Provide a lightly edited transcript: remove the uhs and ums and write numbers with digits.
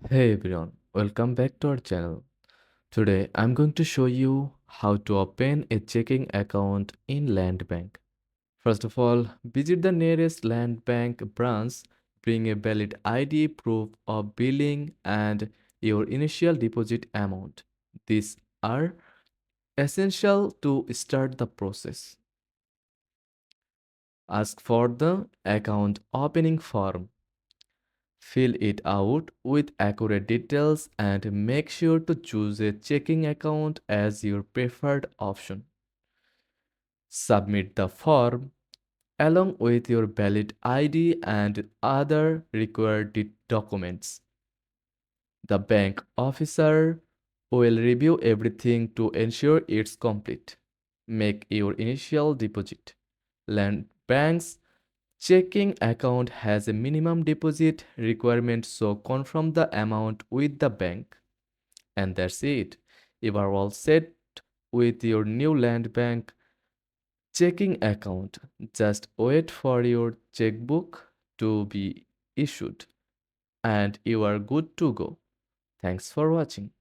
Hey everyone, welcome back to our channel. Today I'm going to show you how to open a checking account in Landbank. First of all, visit the nearest Landbank branch, bring a valid ID, proof of billing, and your initial deposit amount. These are essential to start the process. Ask for the account opening form. Fill it out with accurate details and make sure to choose a checking account as your preferred option. Submit the form along with your valid ID and other required documents. The bank officer will review everything to ensure it's complete. Make your initial deposit. Land Bank's checking account has a minimum deposit requirement, so confirm the amount with the bank. And that's it. You are all set with your new Land Bank checking account. Just wait for your checkbook to be issued and you are good to go. Thanks for watching.